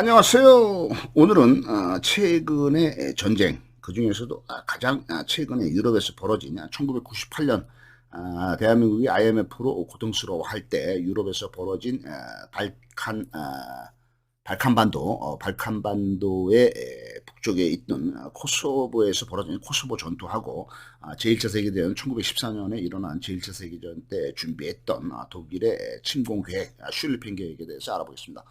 안녕하세요. 오늘은 최근의 전쟁, 그 중에서도 가장 최근에 유럽에서 벌어진 1998년 대한민국이 IMF로 고통스러워할 때 유럽에서 벌어진 발칸반도의 북쪽에 있는 코소보에서 벌어진 코소보 전투하고 제1차 세계대전 1914년에 일어난 제1차 세계대전 때 준비했던 독일의 침공 계획, 슐리핑 계획에 대해서 알아보겠습니다.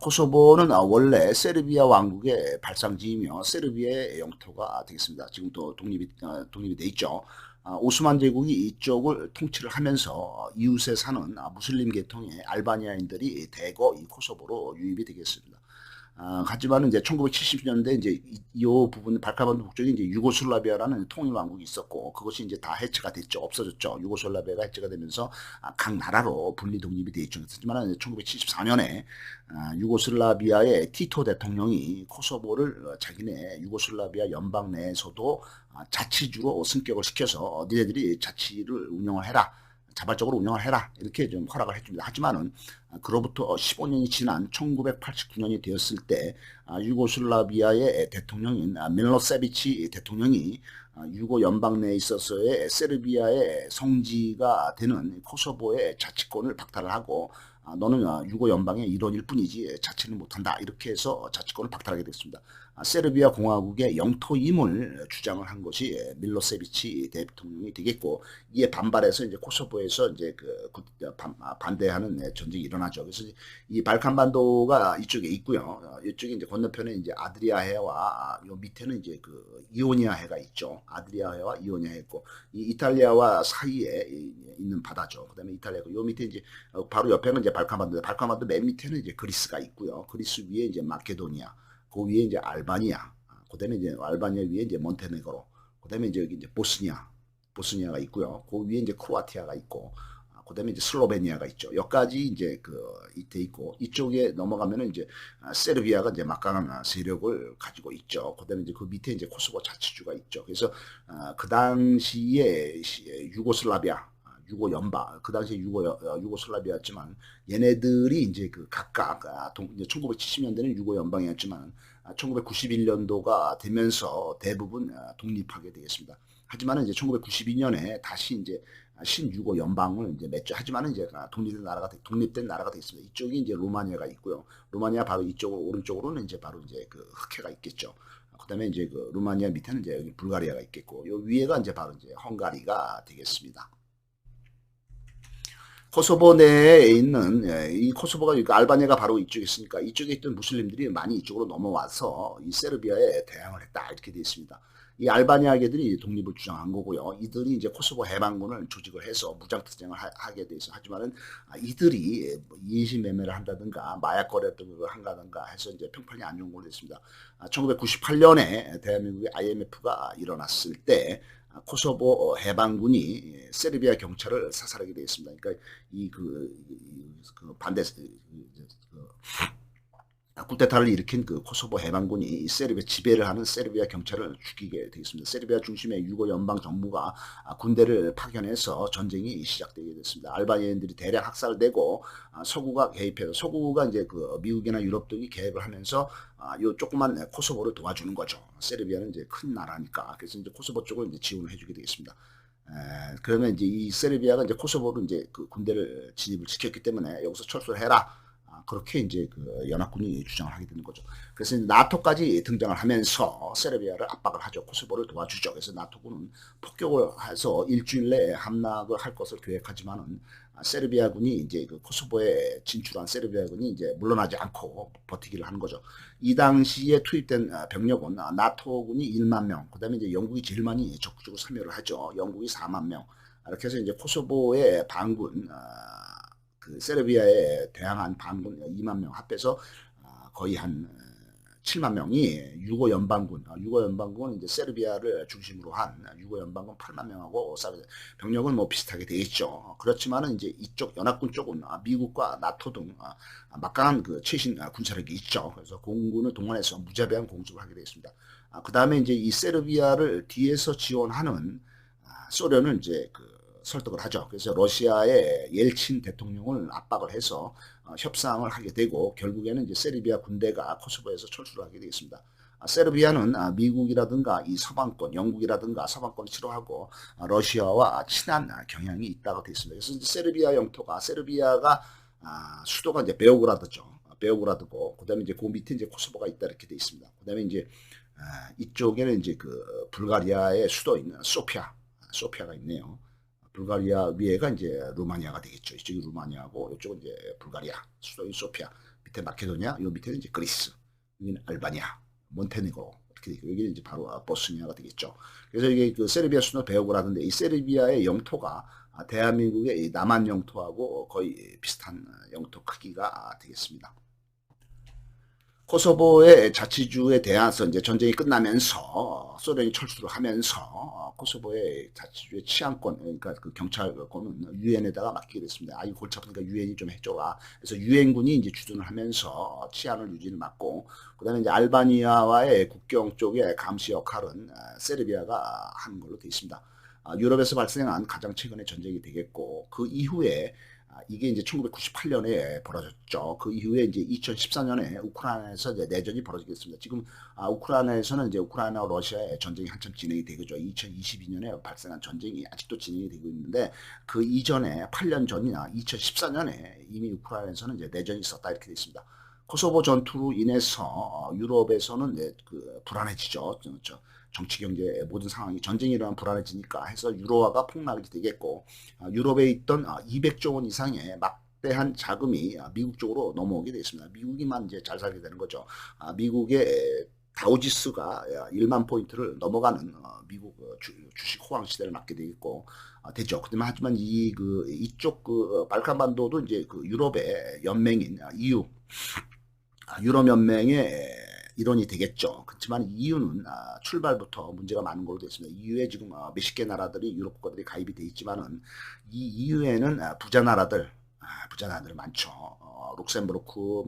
코소보는 원래 세르비아 왕국의 발상지이며 세르비아의 영토가 되겠습니다. 지금 또 독립이 돼 있죠. 오스만 제국이 이쪽을 통치를 하면서 이웃에 사는 무슬림 계통의 알바니아인들이 대거 이 코소보로 유입이 되겠습니다. 하지만 이제 1970년대 이제 이 부분 발카반도 북쪽에 이제 유고슬라비아라는 통일 왕국이 있었고 그것이 이제 다 해체가 됐죠. 없어졌죠. 유고슬라비아가 해체가 되면서 각 나라로 분리 독립이 돼 있죠. 하지만 1974년에 유고슬라비아의 티토 대통령이 코소보를 자기네 유고슬라비아 연방 내에서도 자치주로 승격을 시켜서 니네들이 자치를 운영을 해라. 자발적으로 운영을 해라 이렇게 좀 허락을 해줍니다. 하지만은 그로부터 15년이 지난 1989년이 되었을 때 유고슬라비아의 대통령인 밀로세비치 대통령이 유고 연방 내에 있어서의 세르비아의 성지가 되는 코소보의 자치권을 박탈을 하고 너는 유고 연방의 일원일 뿐이지 자치는 못한다 이렇게 해서 자치권을 박탈하게 됐습니다. 세르비아 공화국의 영토임을 주장을 한 것이 밀로세비치 대통령이 되겠고 이에 반발해서 이제 코소보에서 이제 반대하는 전쟁이 일어나죠. 그래서 이 발칸반도가 이쪽에 있고요. 이쪽에 이제 건너편에 이제 아드리아해와 요 밑에는 이제 그 이오니아해가 있죠. 아드리아해와 이오니아해 있고 이 이탈리아와 사이에 있는 바다죠. 그다음에 이탈리아고 요 밑에 이제 바로 옆에는 이제 발칸반도 맨 밑에는 이제 그리스가 있고요. 그리스 위에 이제 마케도니아 그 위에 이제 알바니아, 그다음에 이제 알바니아 위에 이제 몬테네그로, 그다음에 이제 여기 이제 보스니아가 있고요. 그 위에 이제 크로아티아가 있고, 그다음에 이제 슬로베니아가 있죠. 여기까지 이제 이때 있고 이쪽에 넘어가면은 이제 세르비아가 이제 막강한 세력을 가지고 있죠. 그다음에 이제 그 밑에 이제 코소보 자치주가 있죠. 그래서 그 당시에 유고슬라비아 유고 연방 그 당시에 유고슬라비아였지만 얘네들이 이제 그 각각 1970년대는 유고 연방이었지만 1991년도가 되면서 대부분 독립하게 되겠습니다. 하지만 이제 1992년에 다시 이제 신유고 연방을 이제 맺죠. 하지만 이제 독립된 나라가 되겠습니다. 이쪽이 이제 루마니아가 있고요. 루마니아 바로 이쪽으로 오른쪽으로는 이제 바로 이제 그 흑해가 있겠죠. 그다음에 이제 그 루마니아 밑에는 이제 여기 불가리아가 있겠고 요 위에가 이제 바로 이제 헝가리가 되겠습니다. 코소보 내에 있는 이 코소보가 알바니아가 바로 이쪽에 있으니까 이쪽에 있던 무슬림들이 많이 이쪽으로 넘어와서 이 세르비아에 대항을 했다 이렇게 되어 있습니다. 이 알바니아계들이 독립을 주장한 거고요. 이들이 이제 코소보 해방군을 조직을 해서 무장투쟁을 하게 돼 있어. 하지만은 이들이 인신매매를 한다든가 마약 거래 등을 한다든가 해서 이제 평판이 안 좋은 걸로 됐습니다. 1998년에 대한민국의 IMF가 일어났을 때 코소보 해방군이 세르비아 경찰을 사살하게 되었습니다. 그러니까 그 반대 쿠데타를 일으킨 그 코소보 해방군이 세르비아 지배를 하는 세르비아 경찰을 죽이게 되었습니다. 세르비아 중심의 유고 연방 정부가 군대를 파견해서 전쟁이 시작되게 됐습니다. 알바니아인들이 대량 학살되고 서구가 개입해서 서구가 이제 그 미국이나 유럽 등이 개입을 하면서 요 조그만 코소보를 도와주는 거죠. 세르비아는 이제 큰 나라니까 그래서 이제 코소보 쪽을 이제 지원을 해주게 되겠습니다. 그러면 이제 이 세르비아가 이제 코소보로 이제 그 군대를 진입을 시켰기 때문에 여기서 철수를 해라. 그렇게 이제 그 연합군이 주장을 하게 되는 거죠. 그래서 나토까지 등장을 하면서 세르비아를 압박을 하죠. 코소보를 도와주죠. 그래서 나토군은 폭격을 해서 일주일 내에 함락을 할 것을 계획하지만은 세르비아군이 이제 그 코소보에 진출한 세르비아군이 이제 물러나지 않고 버티기를 하는 거죠. 이 당시에 투입된 병력은 나토군이 1만 명, 그다음에 이제 영국이 제일 많이 적극적으로 참여를 하죠. 영국이 4만 명. 이렇게 해서 이제 코소보의 반군 그 세르비아에 대항한 반군 2만 명 합해서 거의 한 7만 명이 유고 연방군은 이제 세르비아를 중심으로 한 유고 연방군 8만 명하고 병력은 뭐 비슷하게 되겠죠. 그렇지만은 이제 이쪽 연합군 쪽은 미국과 나토 등 막강한 그 최신 군사력이 있죠. 그래서 공군을 동원해서 무자비한 공습을 하게 되었습니다. 그 다음에 이제 이 세르비아를 뒤에서 지원하는 소련은 이제 그 설득을 하죠. 그래서 러시아의 옐친 대통령을 압박을 해서 협상을 하게 되고 결국에는 이제 세르비아 군대가 코소보에서 철수를 하게 되겠습니다. 세르비아는 미국이라든가 이 서방권, 영국이라든가 서방권을 싫어하고 러시아와 친한 경향이 있다고 되어 있습니다. 그래서 이제 세르비아 영토가 세르비아가 수도가 이제 베오그라드죠. 베오그라드고 그다음에 이제 그 밑에 이제 코소보가 있다 이렇게 되어 있습니다. 그다음에 이제 이쪽에는 이제 그 불가리아의 수도인 소피아가 있네요. 불가리아 위에가 이제 루마니아가 되겠죠. 이쪽이 루마니아고 이쪽은 이제 불가리아 수도인 소피아 밑에 마케도니아 요 밑에는 이제 그리스 여기는 알바니아 몬테네그로 이렇게 되고 여기는 이제 바로 보스니아가 되겠죠. 그래서 이게 그 세르비아 수도 베오그라드인데 이 세르비아의 영토가 대한민국의 남한 영토하고 거의 비슷한 영토 크기가 되겠습니다. 코소보의 자치주에 대해서 이제 전쟁이 끝나면서 소련이 철수를 하면서 코소보의 자치주의 치안권 그러니까 그 경찰권은 유엔에다가 맡기게 됐습니다. 이 골치 아프니까 유엔이 좀 해줘라. 그래서 유엔군이 이제 주둔을 하면서 치안을 유지를 맡고 그다음에 이제 알바니아와의 국경 쪽의 감시 역할은 세르비아가 하는 걸로 되어 있습니다. 유럽에서 발생한 가장 최근의 전쟁이 되겠고 그 이후에 이게 이제 1998년에 벌어졌죠. 그 이후에 이제 2014년에 우크라이나에서 이제 내전이 벌어지겠습니다. 지금 우크라이나에서는 이제 우크라이나와 러시아의 전쟁이 한참 진행이 되죠. 2022년에 발생한 전쟁이 아직도 진행이 되고 있는데 그 이전에 8년 전이나 2014년에 이미 우크라이나에서는 이제 내전이 있었다 이렇게 되어 있습니다. 코소보 전투로 인해서 유럽에서는 이제 그 불안해지죠. 정치 경제 모든 상황이 전쟁이 일어나면 불안해지니까 해서 유로화가 폭락이 되겠고 유럽에 있던 200조 원 이상의 막대한 자금이 미국 쪽으로 넘어오게 되겠습니다. 미국이만 이제 잘 살게 되는 거죠. 미국의 다우지수가 1만 포인트를 넘어가는 미국 주식 호황 시대를 맞게 되겠고 되죠. 하지만 이쪽 그 발칸반도도 이제 그 유럽의 연맹인 EU 유럽 연맹의 일원이 되겠죠. 그렇지만 EU는 출발부터 문제가 많은 걸로 되어 있습니다. EU에 지금 몇십 개 나라들이 유럽 국가들이 가입이 되어 있지만은 이 EU에는 부자 나라들 많죠. 룩셈부르크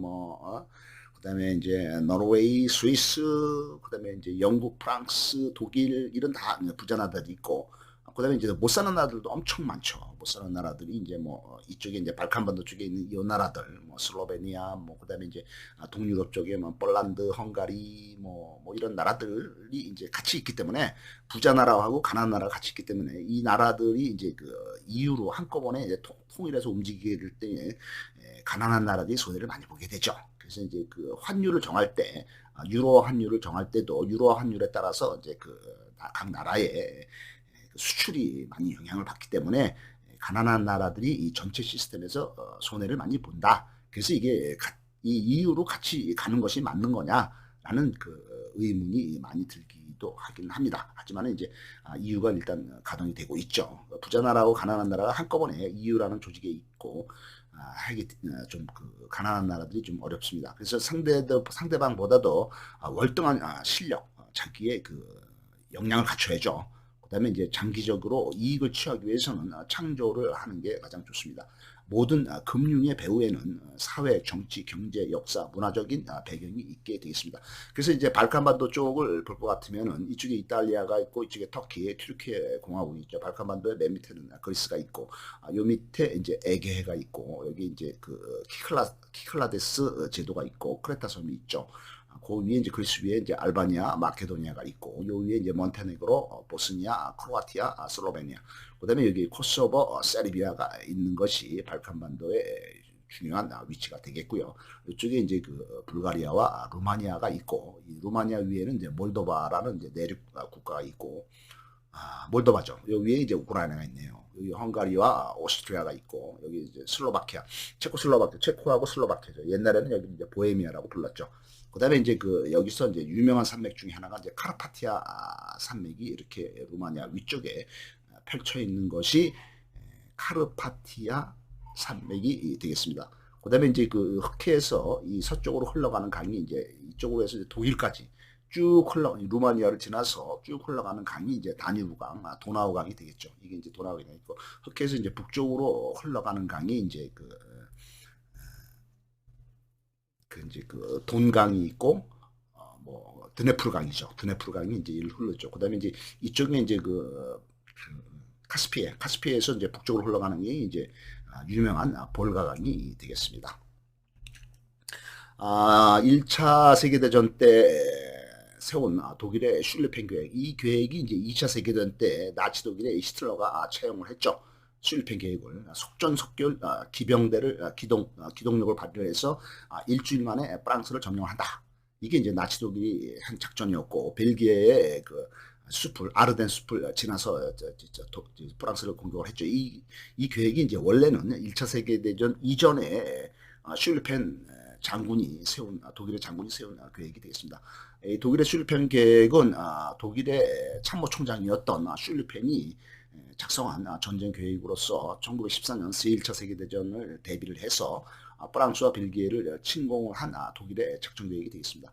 그다음에 이제 노르웨이, 스위스, 그다음에 이제 영국, 프랑스, 독일 이런 다 부자 나라들이 있고 그다음에 이제 못 사는 나라들도 엄청 많죠. 못 사는 나라들이 이제 뭐 이쪽에 이제 발칸반도 쪽에 있는 이 나라들, 뭐 슬로베니아, 뭐 그다음에 이제 동유럽 쪽에 뭐 폴란드, 헝가리, 뭐 이런 나라들이 이제 같이 있기 때문에 부자 나라하고 가난한 나라가 같이 있기 때문에 이 나라들이 이제 그 EU로 한꺼번에 이제 통일해서 움직이게 될 때 가난한 나라들이 손해를 많이 보게 되죠. 그래서 이제 그 환율을 정할 때 유로 환율을 정할 때도 유로 환율에 따라서 이제 그 각 나라의 수출이 많이 영향을 받기 때문에 가난한 나라들이 이 전체 시스템에서 손해를 많이 본다. 그래서 이게 이 이유로 같이 가는 것이 맞는 거냐라는 그 의문이 많이 들기도 하긴 합니다. 하지만 이제 EU가 일단 가동이 되고 있죠. 부자 나라하고 가난한 나라가 한꺼번에 EU라는 조직에 있고 하기 좀 그 가난한 나라들이 좀 어렵습니다. 그래서 상대방보다도 월등한 실력, 자기의 그 역량을 갖춰야죠. 그다음에 이제 장기적으로 이익을 취하기 위해서는 창조를 하는 게 가장 좋습니다. 모든 금융의 배후에는 사회, 정치, 경제, 역사, 문화적인 배경이 있게 되겠습니다. 그래서 이제 발칸반도 쪽을 볼 것 같으면은 이쪽에 이탈리아가 있고 이쪽에 터키, 튀르키예 공화국이 있죠. 발칸반도의 맨 밑에는 그리스가 있고 요 밑에 이제 에게해가 있고 여기 이제 그 키클라데스 제도가 있고 크레타 섬이 있죠. 그 위에 이제 그리스 위에 이제 알바니아, 마케도니아가 있고 요 위에 이제 몬테네그로, 보스니아, 크로아티아, 슬로베니아. 그다음에 여기 코소보, 세르비아가 있는 것이 발칸반도의 중요한 위치가 되겠고요. 이쪽에 이제 그 불가리아와 루마니아가 있고 이 루마니아 위에는 이제 몰도바라는 이제 내륙 국가가 있고 몰도바죠. 여기 위에 이제 우크라이나가 있네요. 여기 헝가리와 오스트리아가 있고 여기 이제 슬로바키아, 체코하고 슬로바키아죠. 옛날에는 여기 이제 보헤미아라고 불렀죠. 그다음에 이제 그 여기서 이제 유명한 산맥 중에 하나가 이제 카르파티아 산맥이 이렇게 루마니아 위쪽에 펼쳐 있는 것이 카르파티아 산맥이 되겠습니다. 그다음에 이제 그 흑해에서 이 서쪽으로 흘러가는 강이 이제 이쪽으로 해서 이제 독일까지 쭉 루마니아를 지나서 쭉 흘러가는 강이 이제 다뉴브강, 도나우강이 되겠죠. 이게 이제 도나우강이 있고 흑해에서 이제 북쪽으로 흘러가는 강이 이제 이제 그 돈강이 있고 뭐 드네프르강이죠. 드네프르강이 이제 이를 흘렀죠. 그다음에 이제 이쪽에 이제 그 카스피해에서 이제 북쪽으로 흘러가는 게 이제 유명한 볼가강이 되겠습니다. 1차 세계대전 때 세운 독일의 슐리펜 계획, 이 계획이 이제 2차 세계대전 때 나치 독일의 히틀러가 채용을 했죠. 슐리펜 계획을 속전속결 기병대를 기동력을 발휘해서 일주일 만에 프랑스를 점령한다. 이게 이제 나치 독일이 한 작전이었고, 벨기에의 그 숲을 아르덴 숲을 지나서 프랑스를 공격을 했죠. 이 계획이 이제 원래는 1차 세계대전 이전에 슐리펜 장군이 세운 독일의 장군이 세운 계획이 되겠습니다. 독일의 슐리펜 계획은 독일의 참모총장이었던 슐리펜이 작성한 전쟁 계획으로서 1914년 제1차 세계대전을 대비를 해서 프랑스와 벨기에를 침공을 한 독일의 작전 계획이 되겠습니다.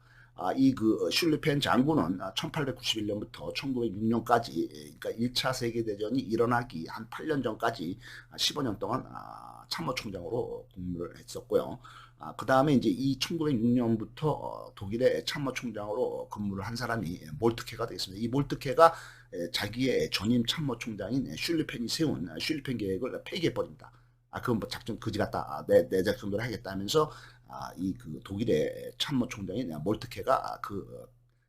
이 그 슐리펜 장군은 1891년부터 1906년까지, 그러니까 1차 세계대전이 일어나기 한 8년 전까지 15년 동안 참모총장으로 근무를 했었고요. 그 다음에 이제 이 1906년부터 독일의 참모총장으로 근무를 한 사람이 몰트케가 되겠습니다. 이 몰트케가 자기의 전임 참모총장인 슐리펜이 세운 슐리펜 계획을 폐기해버립니다. 그건 뭐 작전 그지 같다. 내 작전대로 하겠다 하면서 이 그 독일의 참모총장인 몰트케가 그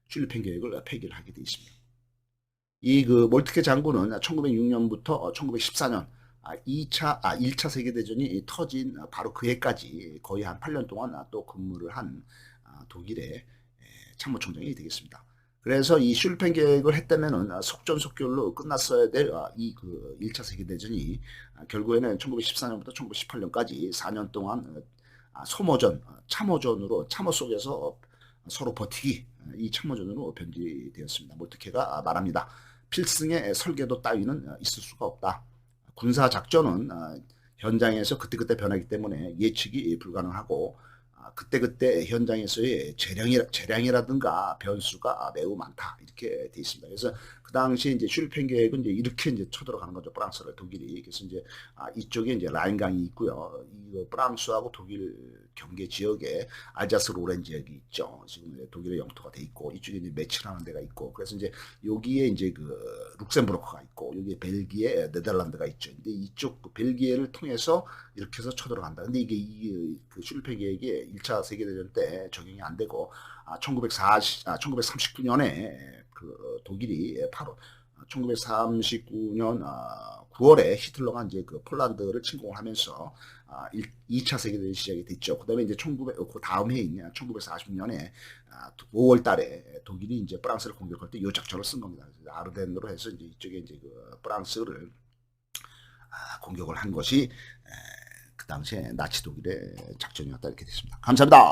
슐리펜 계획을 폐기를 하게 되어 있습니다. 이 그 몰트케 장군은 1906년부터 1914년 1차 세계대전이 터진 바로 그 해까지 거의 한 8년 동안 또 근무를 한 독일의 참모총장이 되겠습니다. 그래서 이 슐펜 계획을 했다면은 속전속결로 끝났어야 될 이 그 1차 세계대전이 결국에는 1914년부터 1918년까지 4년 동안 소모전, 참모 속에서 서로 버티기, 이 참모전으로 변질되었습니다. 몰트케가 말합니다. 필승의 설계도 따위는 있을 수가 없다. 군사작전은 현장에서 그때그때 변하기 때문에 예측이 불가능하고 그때그때 현장에서의 재량이라든가 변수가 매우 많다. 이렇게 돼 있습니다. 그래서 그 당시에 이제 슐펜 계획은 이제 이렇게 이제 쳐들어가는 거죠. 프랑스를, 독일이. 그래서 이제 이쪽에 이제 라인강이 있고요. 이 프랑스하고 독일 경계 지역에 알자스 로렌 지역이 있죠. 지금 독일의 영토가 돼 있고, 이쪽에 이제 메치라는 데가 있고, 그래서 이제 여기에 이제 그 룩셈부르크가 있고, 여기에 벨기에, 네덜란드가 있죠. 근데 이쪽 그 벨기에를 통해서 이렇게 해서 쳐들어간다. 근데 이게 그 슐펜 계획이 1차 세계대전 때 적용이 안 되고 1939년에 그 독일이 바로 1939년 9월에 히틀러가 이제 그 폴란드를 침공을 하면서 2차 세계대전이 시작이 됐죠. 그다음에 이제 그 다음 해인 1940년에 5월 달에 독일이 이제 프랑스를 공격할 때 이 작전을 쓴 겁니다. 아르덴으로 해서 이제 이쪽에 이제 그 프랑스를 공격을 한 것이 그 당시에 나치 독일의 작전이었다 이렇게 됐습니다. 감사합니다.